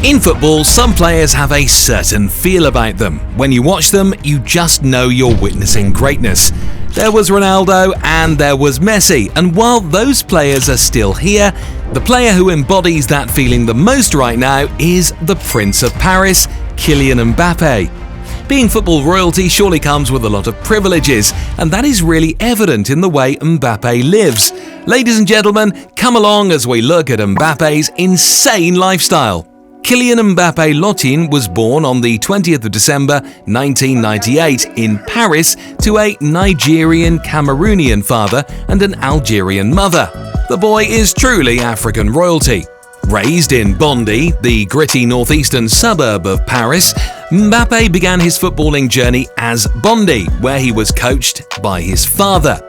In football, some players have a certain feel about them. When you watch them, you just know you're witnessing greatness. There was Ronaldo and there was Messi, and while those players are still here, the player who embodies that feeling the most right now is the Prince of Paris, Kylian Mbappe. Being football royalty surely comes with a lot of privileges, and that is really evident in the way Mbappe lives. Ladies and gentlemen, come along as we look at Mbappe's insane lifestyle. Kylian Mbappe Lotin was born on the 20th of December 1998 in Paris to a Nigerian-Cameroonian father and an Algerian mother. The boy is truly African royalty. Raised in Bondy, the gritty northeastern suburb of Paris, Mbappe began his footballing journey as Bondy, where he was coached by his father,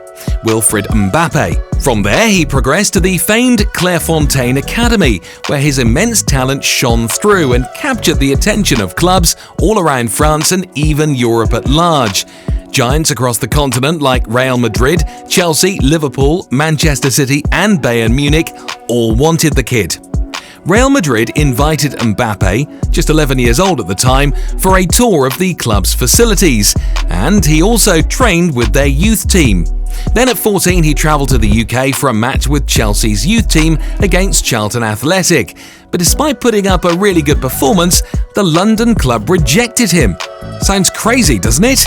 Wilfried Mbappe. From there, he progressed to the famed Clairefontaine Academy, where his immense talent shone through and captured the attention of clubs all around France and even Europe at large. Giants across the continent like Real Madrid, Chelsea, Liverpool, Manchester City and Bayern Munich all wanted the kid. Real Madrid invited Mbappe, just 11 years old at the time, for a tour of the club's facilities, and he also trained with their youth team. Then at 14 he travelled to the UK for a match with Chelsea's youth team against Charlton Athletic, but despite putting up a really good performance, the London club rejected him. Sounds crazy, doesn't it?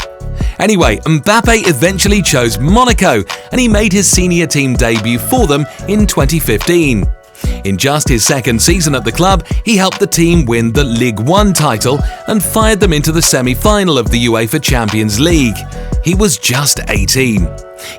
Anyway, Mbappe eventually chose Monaco, and he made his senior team debut for them in 2015. In just his second season at the club, he helped the team win the Ligue 1 title and fired them into the semi-final of the UEFA Champions League. He was just 18.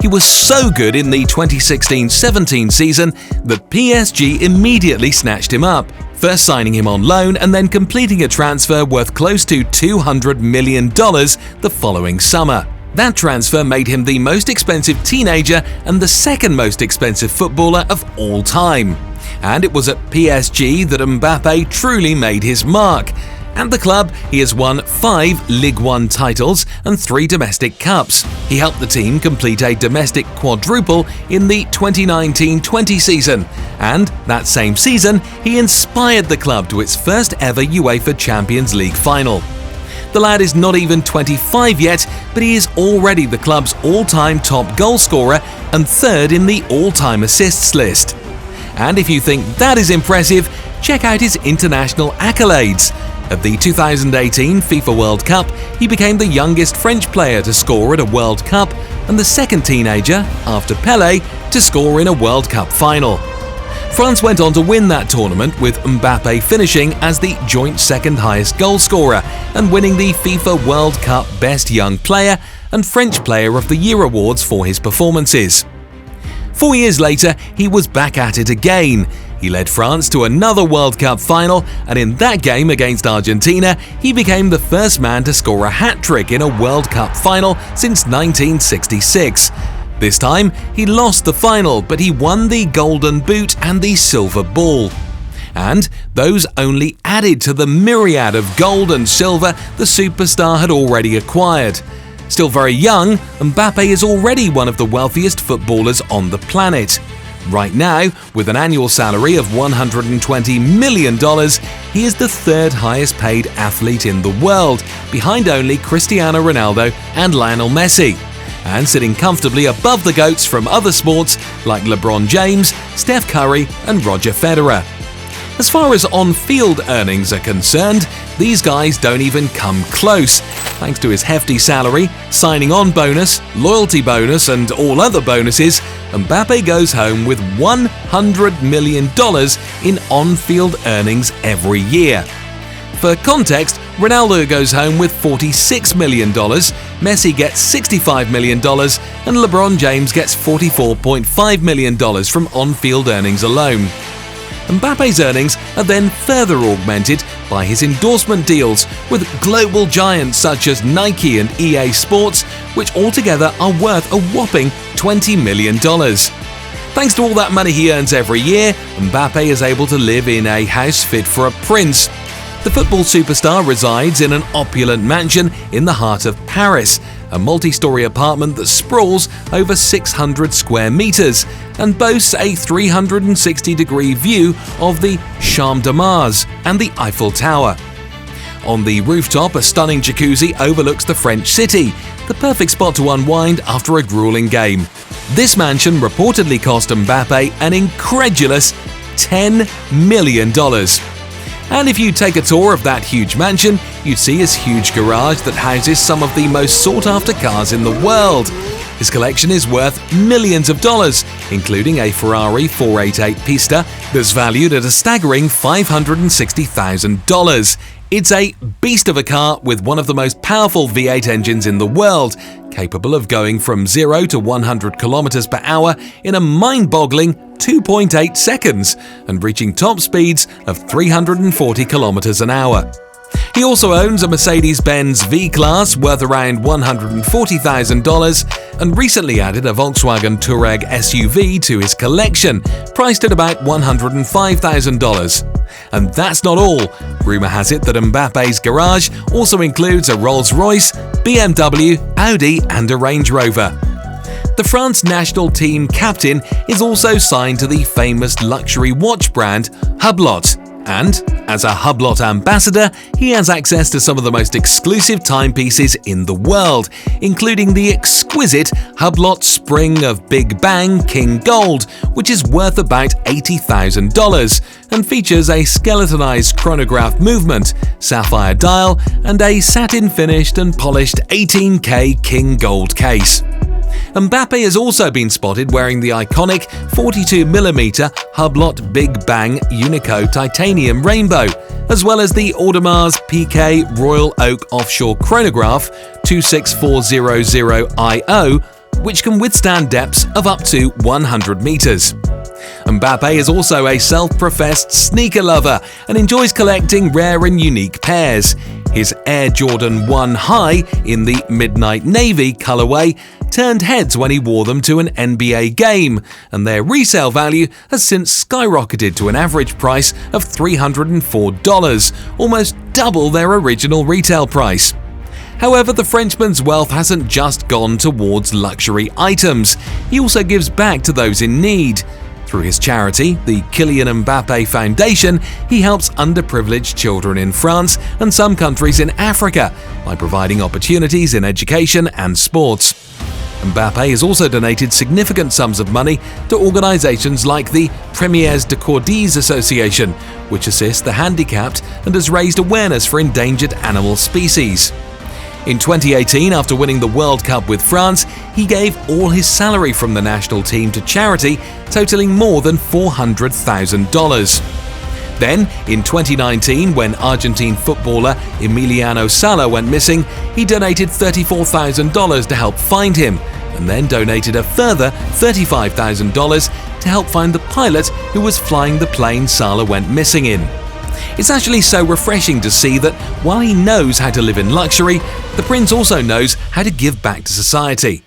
He was so good in the 2016-17 season that PSG immediately snatched him up, first signing him on loan and then completing a transfer worth close to $200 million the following summer. That transfer made him the most expensive teenager and the second most expensive footballer of all time. And it was at PSG that Mbappe truly made his mark. At the club, he has won 5 Ligue 1 titles and 3 domestic cups. He helped the team complete a domestic quadruple in the 2019-20 season, and that same season, he inspired the club to its first ever UEFA Champions League final. The lad is not even 25 yet, but he is already the club's all-time top goal scorer and third in the all-time assists list. And if you think that is impressive, check out his international accolades. At the 2018 FIFA World Cup, he became the youngest French player to score at a World Cup and the second teenager, after Pelé, to score in a World Cup final. France went on to win that tournament, with Mbappe finishing as the joint second highest goal scorer and winning the FIFA World Cup Best Young Player and French Player of the Year awards for his performances. 4 years later, he was back at it again. He led France to another World Cup final, and in that game against Argentina, he became the first man to score a hat-trick in a World Cup final since 1966. This time, he lost the final, but he won the Golden Boot and the Silver Ball. And those only added to the myriad of gold and silver the superstar had already acquired. Still very young, Mbappe is already one of the wealthiest footballers on the planet. Right now, with an annual salary of $120 million, he is the third highest paid athlete in the world, behind only Cristiano Ronaldo and Lionel Messi, and sitting comfortably above the GOATs from other sports like LeBron James, Steph Curry and Roger Federer. As far as on-field earnings are concerned, these guys don't even come close. Thanks to his hefty salary, signing-on bonus, loyalty bonus and all other bonuses, Mbappe goes home with $100 million in on-field earnings every year. For context, Ronaldo goes home with $46 million, Messi gets $65 million and LeBron James gets $44.5 million from on-field earnings alone. Mbappe's earnings are then further augmented by his endorsement deals with global giants such as Nike and EA Sports, which altogether are worth a whopping $20 million. Thanks to all that money he earns every year, Mbappe is able to live in a house fit for a prince. The football superstar resides in an opulent mansion in the heart of Paris, a multi-story apartment that sprawls over 600 square meters and boasts a 360-degree view of the Champ de Mars and the Eiffel Tower. On the rooftop, a stunning jacuzzi overlooks the French city, the perfect spot to unwind after a grueling game. This mansion reportedly cost Mbappe an incredulous $10 million. And if you take a tour of that huge mansion, you'd see his huge garage that houses some of the most sought-after cars in the world. His collection is worth millions of dollars, including a Ferrari 488 Pista that's valued at a staggering $560,000. It's a beast of a car with one of the most powerful V8 engines in the world, capable of going from 0 to 100 km per hour in a mind-boggling 2.8 seconds and reaching top speeds of 340 km an hour. He also owns a Mercedes-Benz V-Class worth around $140,000 and recently added a Volkswagen Touareg SUV to his collection, priced at about $105,000. And that's not all. Rumour has it that Mbappe's garage also includes a Rolls-Royce, BMW, Audi and a Range Rover. The France national team captain is also signed to the famous luxury watch brand Hublot, and as a Hublot ambassador, he has access to some of the most exclusive timepieces in the world, including the exquisite Hublot Spring of Big Bang King Gold, which is worth about $80,000 and features a skeletonized chronograph movement, sapphire dial, and a satin-finished and polished 18K King Gold case. Mbappe has also been spotted wearing the iconic 42mm Hublot Big Bang Unico Titanium Rainbow, as well as the Audemars Piguet Royal Oak Offshore Chronograph 26400IO, which can withstand depths of up to 100 meters. Mbappe is also a self-professed sneaker lover and enjoys collecting rare and unique pairs. His Air Jordan 1 High in the Midnight Navy colorway turned heads when he wore them to an NBA game, and their resale value has since skyrocketed to an average price of $304, almost double their original retail price. However, the Frenchman's wealth hasn't just gone towards luxury items. He also gives back to those in need. Through his charity, the Kylian Mbappe Foundation, he helps underprivileged children in France and some countries in Africa by providing opportunities in education and sports. Mbappe has also donated significant sums of money to organizations like the Premiers de Cordis Association, which assists the handicapped and has raised awareness for endangered animal species. In 2018, after winning the World Cup with France, he gave all his salary from the national team to charity, totaling more than $400,000. Then, in 2019, when Argentine footballer Emiliano Sala went missing, he donated $34,000 to help find him, and then donated a further $35,000 to help find the pilot who was flying the plane Sala went missing in. It's actually so refreshing to see that while he knows how to live in luxury, the prince also knows how to give back to society.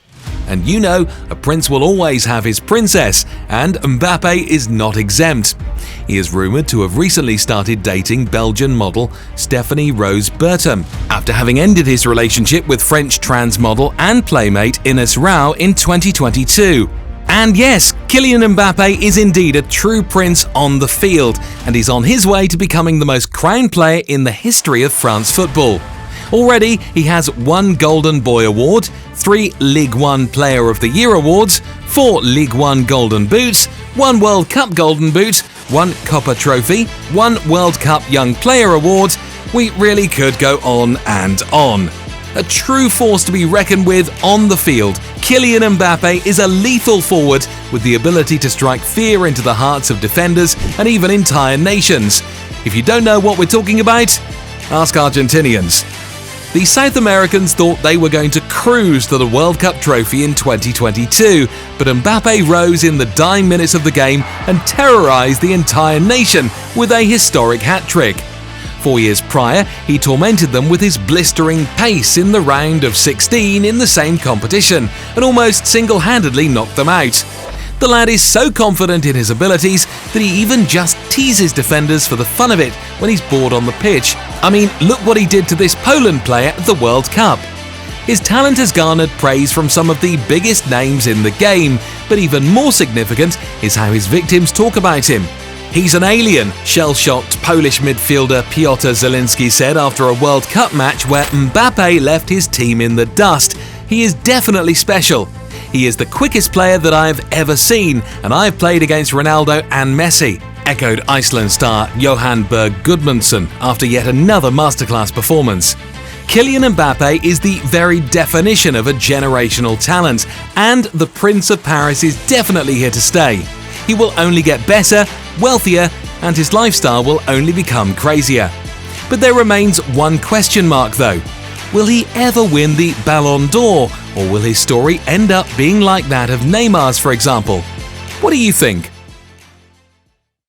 And you know, a prince will always have his princess, and Mbappe is not exempt. He is rumoured to have recently started dating Belgian model Stephanie Rose Bertham, after having ended his relationship with French trans model and playmate Ines Rao in 2022. And yes, Kylian Mbappe is indeed a true prince on the field, and he's on his way to becoming the most crowned player in the history of France football. Already, he has 1 Golden Boy Award, 3 Ligue 1 Player of the Year awards, 4 Ligue 1 Golden Boots, 1 World Cup Golden Boot, 1 Copa Trophy, 1 World Cup Young Player Award. We really could go on and on. A true force to be reckoned with on the field, Kylian Mbappe is a lethal forward with the ability to strike fear into the hearts of defenders and even entire nations. If you don't know what we're talking about, ask Argentinians. The South Americans thought they were going to cruise to the World Cup trophy in 2022, but Mbappe rose in the dying minutes of the game and terrorised the entire nation with a historic hat-trick. 4 years prior, he tormented them with his blistering pace in the round of 16 in the same competition and almost single-handedly knocked them out. The lad is so confident in his abilities that he even just teases defenders for the fun of it when he's bored on the pitch. I mean, look what he did to this Poland player at the World Cup. His talent has garnered praise from some of the biggest names in the game, but even more significant is how his victims talk about him. "He's an alien," shell-shocked Polish midfielder Piotr Zielinski said after a World Cup match where Mbappe left his team in the dust. "He is definitely special. He is the quickest player that I've ever seen, and I've played against Ronaldo and Messi," echoed Iceland star Johan Berg Gudmundsson after yet another masterclass performance. Kylian Mbappe is the very definition of a generational talent, and the Prince of Paris is definitely here to stay. He will only get better, wealthier, and his lifestyle will only become crazier. But there remains one question mark though. Will he ever win the Ballon d'Or, or will his story end up being like that of Neymar's, for example? What do you think?